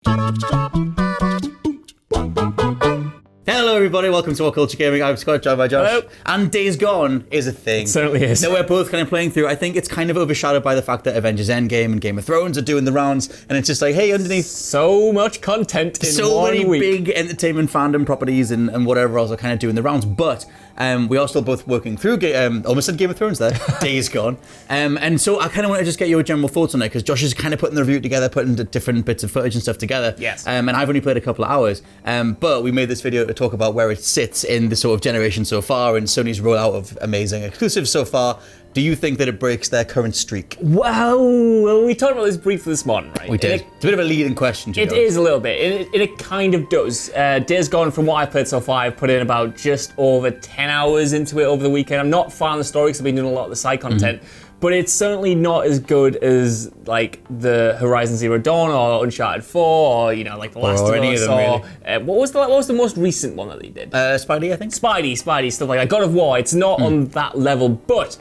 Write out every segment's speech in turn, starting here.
Hello everybody, welcome to WhatCulture Gaming. I'm Scott, joined by Josh. Hello. And Days Gone is a thing. It certainly is. That we're both kind of playing through. I think it's kind of overshadowed by the fact that Avengers Endgame and Game of Thrones are doing the rounds, and it's just like, hey, underneath So much content in so 1 many week. big entertainment fandom properties and whatever else are kind of doing the rounds, but we are still both working through almost said Game of Thrones there. Days Gone. And so I kind of want to just get your general thoughts on it, because Josh is kind of putting the review together, putting the different bits of footage and stuff together. Yes. And I've only played a couple of hours, but we made this video to talk about where it sits in the sort of generation so far and Sony's rollout of amazing exclusives so far. Do you think that it breaks their current streak? Well, we talked about this briefly this morning, right? We did. It's a bit of a leading question, It is a little bit. It kind of does. Days Gone, from what I've played so far, I've put in about just over 10 hours into it over the weekend. I'm not far on the story because I've been doing a lot of the side content, but it's certainly not as good as like the Horizon Zero Dawn or Uncharted 4 or, you know, like The Last of Us. any of them, or, really. what was the most recent one that they did? Spidey, I think? Spidey, stuff like that. God of War, it's not on that level, but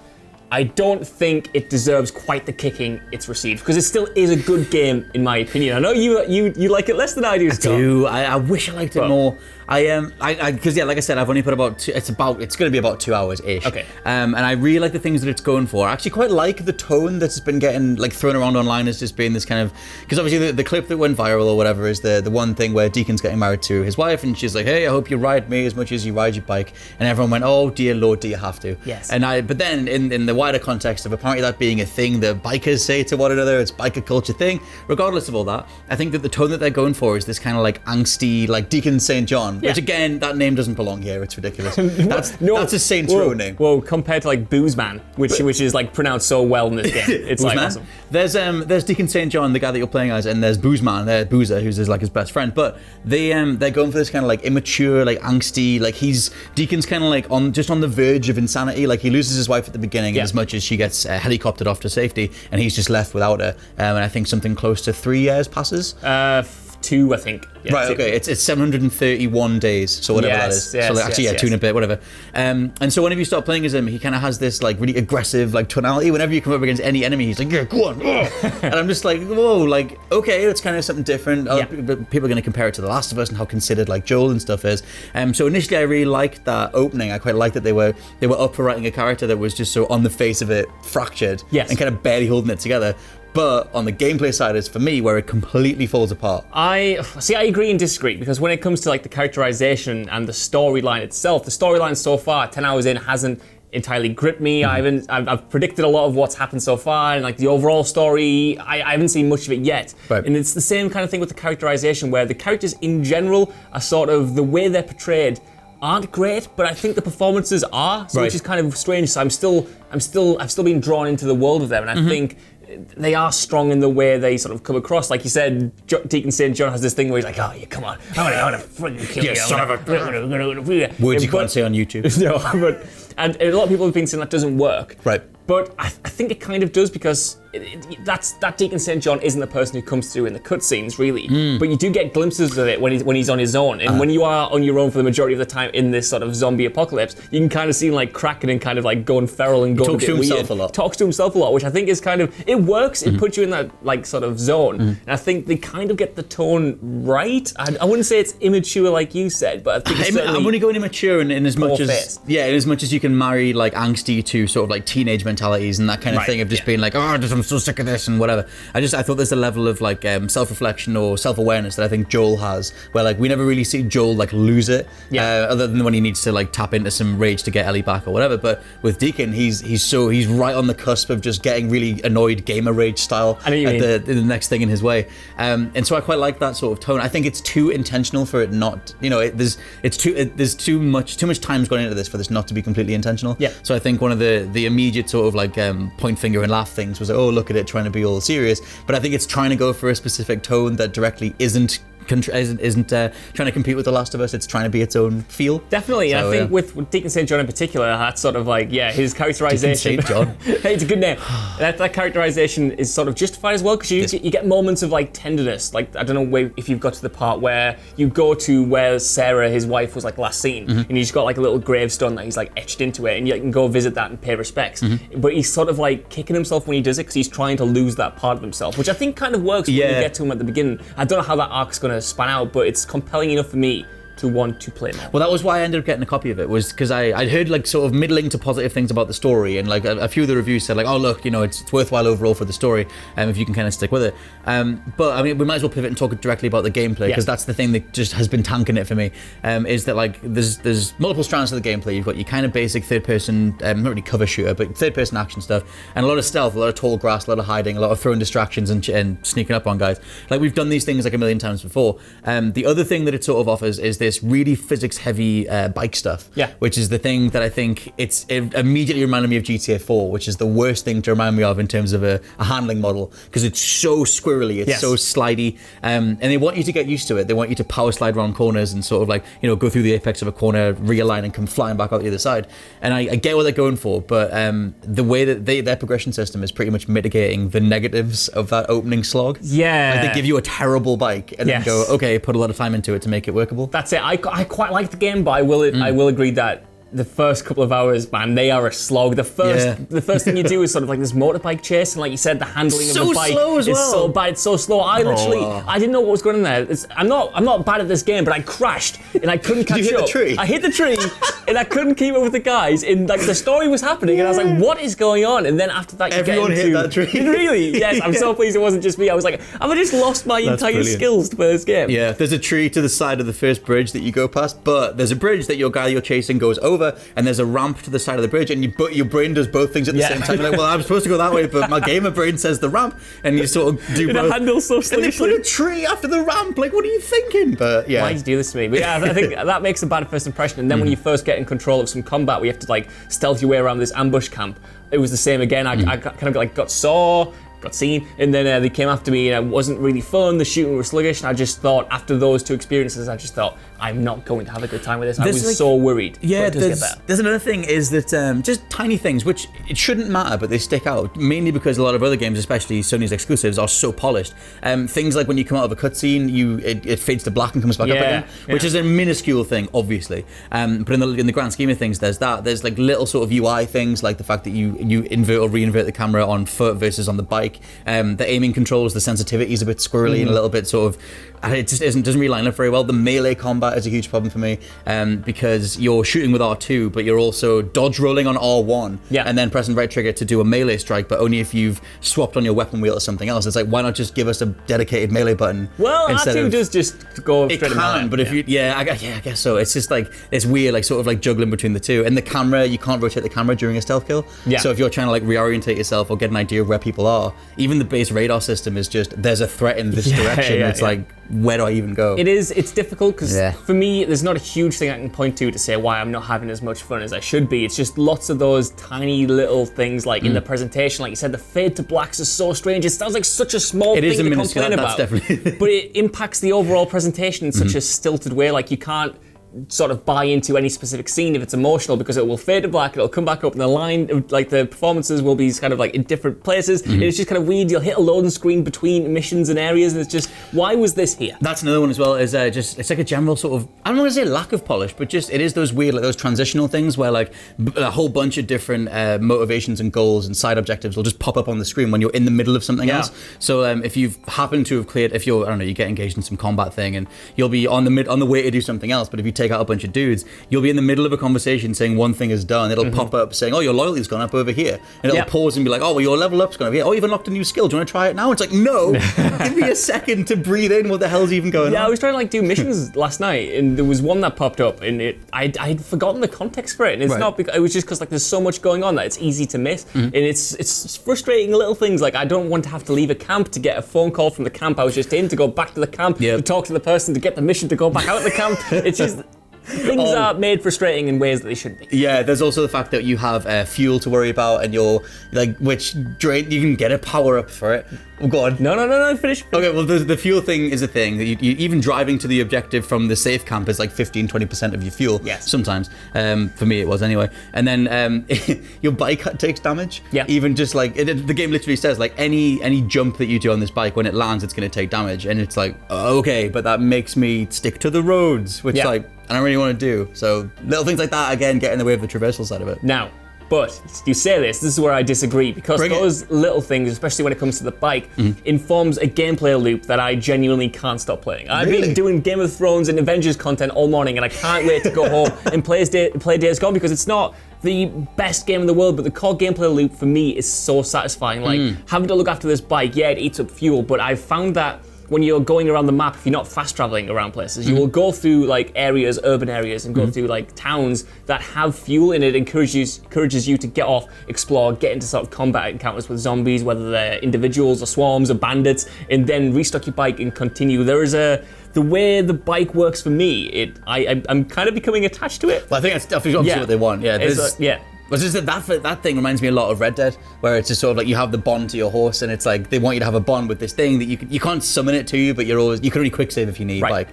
I don't think it deserves quite the kicking it's received, because it still is a good game in my opinion. I know you like it less than I do, Scott. I wish I liked it more. Because like I said, I've only put about it's going to be about 2 hours ish. Okay. And I really like the things that it's going for. I actually quite like the tone that's been getting like thrown around online as just being this kind of, because obviously the clip that went viral or whatever is the one thing where Deacon's getting married to his wife, and she's like, hey, I hope you ride me as much as you ride your bike, and everyone went, oh dear Lord, do you have to? Yes. But then in the wider context of apparently that being a thing that bikers say to one another, it's biker culture thing. Regardless of all that, I think that the tone that they're going for is this kind of like angsty, like Deacon St. John, which again, that name doesn't belong here. It's ridiculous. That's a Saints Row name. Well, compared to like Booze Man, which is like pronounced so well in this game, it's like awesome. There's Deacon St. John, the guy that you're playing as, and there's Booze Man, Boozer, who's like his best friend. But they're going for this kind of like immature, like angsty, like Deacon's kind of like on the verge of insanity. Like he loses his wife at the beginning, as much as she gets helicoptered off to safety, and he's just left without her. And I think something close to 3 years passes. 2, I think. Yeah, right, 2. okay, it's 731 days, so whatever that is. Yes, so like, actually, 2 and a bit, whatever. And so whenever you start playing as him, he kind of has this like really aggressive like tonality. Whenever you come up against any enemy, he's like, yeah, go on. And I'm just like, whoa, like, okay, that's kind of something different. People are going to compare it to The Last of Us and how considered like Joel and stuff is. So initially, I really liked that opening. I quite liked that they were up for writing a character that was just so on the face of it fractured and kind of barely holding it together. But on the gameplay side is for me where it completely falls apart. I agree and disagree, because when it comes to like the characterization and the storyline itself, the storyline so far, 10 hours in, hasn't entirely gripped me. I've predicted a lot of what's happened so far, and like the overall story, I haven't seen much of it yet. Right. And it's the same kind of thing with the characterization, where the characters in general are sort of, the way they're portrayed aren't great, but I think the performances are, which is kind of strange. So I've still been drawn into the world of them, and I think they are strong in the way they sort of come across. Like you said, Deacon St. John has this thing where he's like, oh, yeah, come on, I'm gonna freaking kill you. Son of a... Words you can't say on YouTube. No, and a lot of people have been saying that doesn't work. Right. But I think it kind of does, because that Deacon St. John isn't the person who comes through in the cutscenes, really. But you do get glimpses of it when he's on his own. And when you are on your own for the majority of the time in this sort of zombie apocalypse, you can kind of see him like cracking and kind of like going feral and going a bit weird. Talks to himself a lot. Talks to himself a lot, which I think is kind of, it works. It puts you in that like sort of zone. And I think they kind of get the tone right. I wouldn't say it's immature like you said, but I think I'm only going immature in as much as in as much as you can marry like angsty to sort of like teenage mentalities and that kind of thing of just being like, oh, I'm so sick of this and whatever. I thought there's a level of like self-reflection or self-awareness that I think Joel has, where like we never really see Joel like lose it, other than when he needs to like tap into some rage to get Ellie back or whatever. But with Deacon, he's right on the cusp of just getting really annoyed gamer rage style at the next thing in his way. And so I quite like that sort of tone. I think it's too intentional for it not, there's too much time's gone into this for this not to be completely intentional. Yeah. So I think one of the immediate sort of like point finger and laugh things was like, oh, look at it trying to be all serious. But I think it's trying to go for a specific tone that directly isn't trying to compete with The Last of Us. It's trying to be its own feel. Definitely. So, I think with Deacon St. John in particular, that's sort of like, his characterization. Deacon St. John. Hey, it's a good name. That characterization is sort of justified as well, because you get moments of like tenderness. Like, I don't know if you've got to the part where you go to where Sarah, his wife, was like last seen, and he's got like a little gravestone that he's like etched into it, and you can go visit that and pay respects. But he's sort of like kicking himself when he does it, because he's trying to lose that part of himself, which I think kind of works when you get to him at the beginning. I don't know how that arc's going to span out, but it's compelling enough for me to want to play more. Well, that was why I ended up getting a copy of it, was because I'd heard like sort of middling to positive things about the story, and like a few of the reviews said like, oh look, it's worthwhile overall for the story, if you can kind of stick with it. But I mean, we might as well pivot and talk directly about the gameplay, because that's the thing that just has been tanking it for me, is that like there's multiple strands to the gameplay. You've got your kind of basic third-person, not really cover shooter, but third-person action stuff, and a lot of stealth, a lot of tall grass, a lot of hiding, a lot of throwing distractions and sneaking up on guys. Like, we've done these things like a million times before. The other thing that it sort of offers is this really physics-heavy bike stuff, which is the thing that I think it immediately reminded me of GTA 4, which is the worst thing to remind me of in terms of a handling model, because it's so squirrely, it's so slidey, and they want you to get used to it. They want you to power slide around corners and sort of like, go through the apex of a corner, realign and come flying back out the other side. And I get what they're going for, but the way that their progression system is pretty much mitigating the negatives of that opening slog. Like, they give you a terrible bike and then go, okay, put a lot of time into it to make it workable. That's it. I quite like the game, but I will agree that the first couple of hours, man, they are a slog. The first thing you do is sort of like this motorbike chase, and like you said, the handling of the bike is so bad. It's so slow. I didn't know what was going on there. I'm not bad at this game, but I crashed and I couldn't catch up. Did you hit the tree? I hit the tree and I couldn't keep up with the guys. And like the story was happening, and I was like, what is going on? And then after that, everyone hit that tree. Really? Yes. I'm so pleased it wasn't just me. I was like, have I just lost my entire skills to play this game? Yeah. There's a tree to the side of the first bridge that you go past, but there's a bridge that your guy you're chasing goes over, and there's a ramp to the side of the bridge, and your brain does both things at the same time. You're like, well, I'm supposed to go that way, but my gamer brain says the ramp, and you sort of do both. It handles so and they put a tree after the ramp. Like, what are you thinking? But why did you do this to me? But I think that makes a bad first impression. And then when you first get in control of some combat, we have to like stealth your way around this ambush camp. It was the same again. I kind of like got seen, and then they came after me, and it wasn't really fun. The shooting was sluggish, and I just thought, after those two experiences, I'm not going to have a good time with this. I was so worried. Yeah, there's another thing is that just tiny things, which it shouldn't matter, but they stick out, mainly because a lot of other games, especially Sony's exclusives, are so polished. Things like when you come out of a cutscene, it fades to black and comes back up again, which is a minuscule thing, obviously. But in the grand scheme of things, there's like little sort of UI things, like the fact that you invert or reinvert the camera on foot versus on the bike. The aiming controls, the sensitivity is a bit squirrely and a little bit sort of, it just doesn't really line up very well. The melee combat is a huge problem for me, because you're shooting with R2, but you're also dodge rolling on R1, and then pressing right trigger to do a melee strike, but only if you've swapped on your weapon wheel to something else. It's like, why not just give us a dedicated melee button? Well, R2 does just go straight in melee. But if I guess so. It's just like, it's weird, like sort of like juggling between the two. And the camera, you can't rotate the camera during a stealth kill. So if you're trying to like reorientate yourself or get an idea of where people are, even the base radar system is just, there's a threat in this direction. It's like, where do I even go? It's difficult, because for me, there's not a huge thing I can point to say why I'm not having as much fun as I should be. It's just lots of those tiny little things, like in the presentation, like you said, the fade to blacks is so strange. It sounds like such a small thing to complain about, but it impacts the overall presentation in such a stilted way. Like, you can't sort of buy into any specific scene if it's emotional, because it will fade to black, it'll come back up, and the line, like the performances will be kind of like in different places, and it's just kind of weird. You'll hit a loading screen between missions and areas, and it's just, why was this here? That's another one as well, is just, it's like a general sort of, I don't want to say lack of polish, but just, it is those weird, like those transitional things where like a whole bunch of different motivations and goals and side objectives will just pop up on the screen when you're in the middle of something else. So if you've happened to have cleared, if you're, I don't know, you get engaged in some combat thing, and you'll be on the way to do something else, but if you take out a bunch of dudes, you'll be in the middle of a conversation saying one thing is done, it'll pop up saying, oh, your loyalty's gone up over here, and it'll pause and be like, oh, well, your level up's gone over here, oh, you've unlocked a new skill, do you want to try it now? It's like, no, give me a second to breathe in what the hell's even going on. I was trying to like do missions last night, and there was one that popped up, and I'd forgotten the context for it, and it's not because, it was just because like there's so much going on that it's easy to miss, and it's frustrating little things, like I don't want to have to leave a camp to get a phone call from the camp I was just in, to go back to the camp, to talk to the person, to get the mission to go back out of the camp. It's just, Things are made frustrating in ways that they shouldn't be. Yeah, there's also the fact that you have fuel to worry about, and you're like, which drain. You can get a power up for it. Oh, go on. No, finish. Okay, well, the fuel thing is a thing. You even driving to the objective from the safe camp is like 15-20% of your fuel. Yes. Sometimes. For me, it was anyway. And then your bike takes damage. Yeah. Even just like the game literally says like any jump that you do on this bike, when it lands, it's going to take damage, and it's like okay, but that makes me stick to the roads, which like I don't really want to do. So little things like that again get in the way of the traversal side of it. Now. But you say this is where I disagree, because those little things, especially when it comes to the bike, informs a gameplay loop that I genuinely can't stop playing. I've been doing Game of Thrones and Avengers content all morning, and I can't wait to go home and play Days Gone, because it's not the best game in the world, but the core gameplay loop for me is so satisfying. Like having to look after this bike, yeah, it eats up fuel, but I've found that when you're going around the map, if you're not fast traveling around places, you will go through like areas, urban areas, and go through like towns that have fuel, and it encourages you to get off, explore, get into sort of combat encounters with zombies, whether they're individuals or swarms or bandits, and then restock your bike and continue. The way the bike works for me, I'm kind of becoming attached to it. Well, I think that's definitely what they want. Yeah, But just that thing reminds me a lot of Red Dead, where it's just sort of like you have the bond to your horse, and it's like they want you to have a bond with this thing that you can't summon it to you, but you can only quick save if you need, like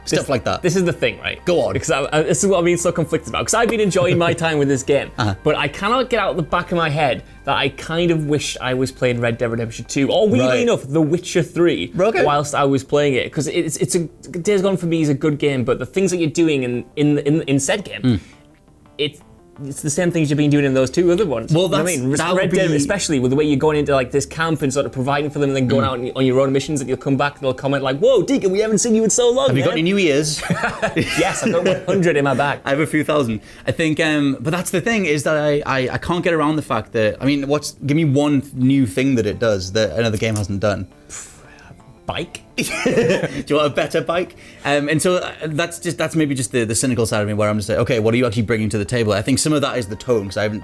stuff like that. This is the thing, right? Go on. Because this is what I've been so conflicted about. Because I've been enjoying my time with this game, but I cannot get out of the back of my head that I kind of wish I was playing Red Dead Redemption 2, or weirdly enough, The Witcher 3, whilst I was playing it. Because Days Gone for me is a good game, but the things that you're doing in said game, it's the same things you've been doing in those two other ones. Well, that's, you know what I mean? Red Dead, especially with the way you're going into like this camp and sort of providing for them, and then going out on your own missions, and you'll come back and they'll comment like, "Whoa, Deacon, we haven't seen you in so long." Have you got any new ears? Yes, I've got 100 in my bag. I have a few thousand. I think, but that's the thing, is that I can't get around the fact that, I mean, give me one new thing that it does that another game hasn't done. Bike? Do you want a better bike? And so that's maybe just the cynical side of me, where I'm just like, okay, what are you actually bringing to the table? I think some of that is the tone, because I haven't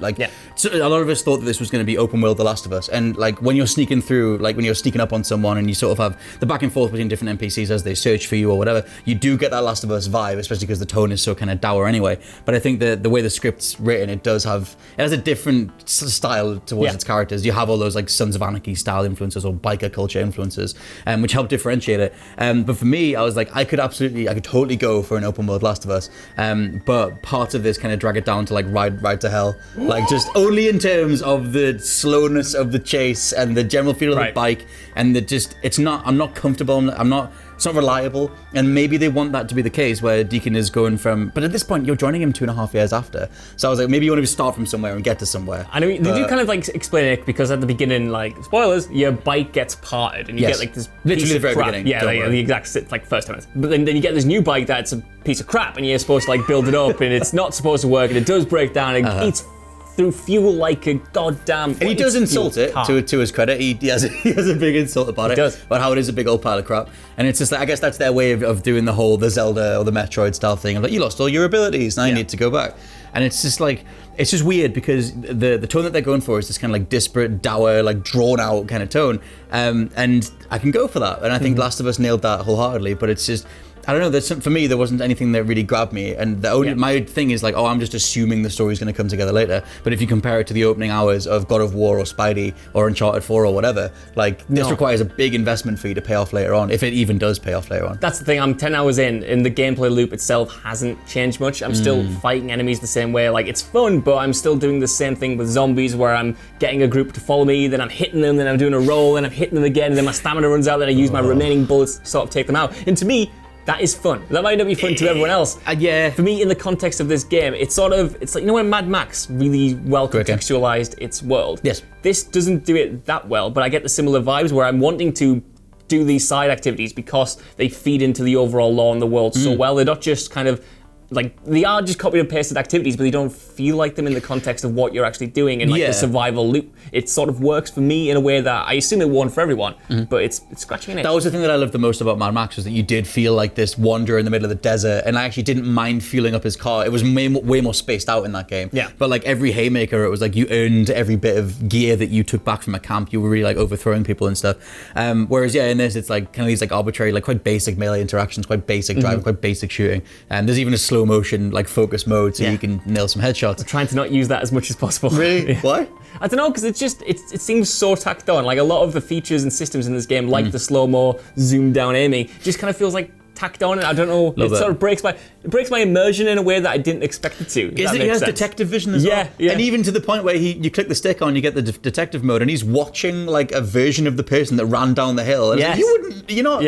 so a lot of us thought that this was going to be open world The Last of Us, and like when you're sneaking through, like when you're sneaking up on someone and you sort of have the back and forth between different NPCs as they search for you or whatever, you do get that Last of Us vibe, especially because the tone is so kind of dour anyway. But I think the way the script's written, it has a different style towards its characters. You have all those like Sons of Anarchy style influences or biker culture influences, which help differentiate it. But for me, I was like, I could totally go for an open world Last of Us. But parts of this kind of drag it down to like Ride to Hell, like just only in terms of the slowness of the chase and the general feel of the bike, and I'm not comfortable. It's not reliable, and maybe they want that to be the case, where Deacon is going from, but at this point you're joining him 2.5 years after, so I was like, maybe you want to start from somewhere and get to somewhere. I know they do kind of like explain it, because at the beginning, like, spoilers, your bike gets parted and you get like this literally the very crap. beginning, the exact like first time, but then you get this new bike that's a piece of crap, and you're supposed to like build it up, and it's not supposed to work, and it does break down, and it eats through fuel like a goddamn. And he does insult it to his credit. He has a big insult about it. About how it is a big old pile of crap. And it's just like, I guess that's their way of doing the Zelda or the Metroid style thing of like, you lost all your abilities, now you need to go back. And it's just like, it's just weird, because the tone that they're going for is this kind of like disparate, dour, like drawn out kind of tone. And I can go for that. And I think Last of Us nailed that wholeheartedly, but it's just, I don't know, for me, there wasn't anything that really grabbed me. And my thing is like, I'm just assuming the story's going to come together later. But if you compare it to the opening hours of God of War or Spidey or Uncharted 4 or whatever, like this requires a big investment for you to pay off later on, if it even does pay off later on. That's the thing, I'm 10 hours in, and the gameplay loop itself hasn't changed much. I'm still fighting enemies the same way. Like, it's fun, but I'm still doing the same thing with zombies, where I'm getting a group to follow me, then I'm hitting them, then I'm doing a roll, then I'm hitting them again, and then my stamina runs out, then I use my remaining bullets to sort of take them out. And to me, that is fun. That might not be fun to everyone else. For me, in the context of this game, it's like, you know when Mad Max really well contextualized its world? Yes. This doesn't do it that well, but I get the similar vibes, where I'm wanting to do these side activities because they feed into the overall lore in the world so well. They're not just kind of like, they are just copied and pasted activities, but they don't feel like them in the context of what you're actually doing and like the survival loop. It sort of works for me in a way that I assume it won't for everyone, but it's scratching an itch. That was the thing that I loved the most about Mad Max, was that you did feel like this wanderer in the middle of the desert, and I actually didn't mind fueling up his car. It was way more spaced out in that game. But like every haymaker, it was like you earned every bit of gear that you took back from a camp. You were really like overthrowing people and stuff. Whereas in this, it's like kind of these like arbitrary, like quite basic melee interactions, quite basic driving, quite basic shooting. And there's even a slow slow motion, like focus mode, so you can nail some headshots. I'm trying to not use that as much as possible. Really? Why? I don't know, because it seems so tacked on. Like a lot of the features and systems in this game, like the slow-mo, zoom-down aiming, just kind of feels like tacked on, and I don't know. It sort of breaks my immersion in a way that I didn't expect it to. Is it he has detective vision as well? Yeah. And even to the point where you click the stick on, you get the detective mode, and he's watching like a version of the person that ran down the hill. And yes. you're not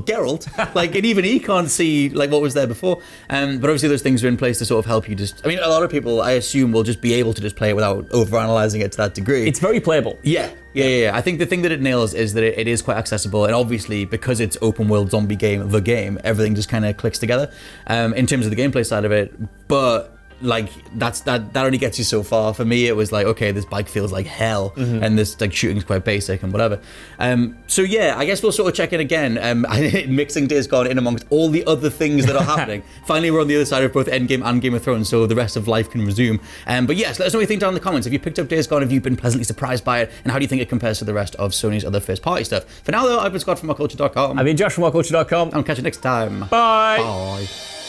Geralt. Like, and even he can't see like what was there before. But obviously those things are in place to sort of help you just. I mean, a lot of people, I assume, will just be able to just play it without overanalyzing it to that degree. It's very playable. Yeah. I think the thing that it nails is that it is quite accessible, and obviously because it's open world zombie game, everything just kind of clicks together in terms of the gameplay side of it. But like that only gets you so far. For me, it was like, okay, this bike feels like hell, and this like shooting is quite basic and whatever. So yeah, I guess we'll sort of check in again, mixing Days Gone in amongst all the other things that are happening. Finally, we're on the other side of both Endgame and Game of Thrones, so the rest of life can resume. But yes, let us know what you think down in the comments. Have you picked up Days Gone? Have you been pleasantly surprised by it? And how do you think it compares to the rest of Sony's other first-party stuff? For now, though, I've been Scott from WhatCulture.com. I've been Josh from WhatCulture.com. I'll catch you next time. Bye. Bye.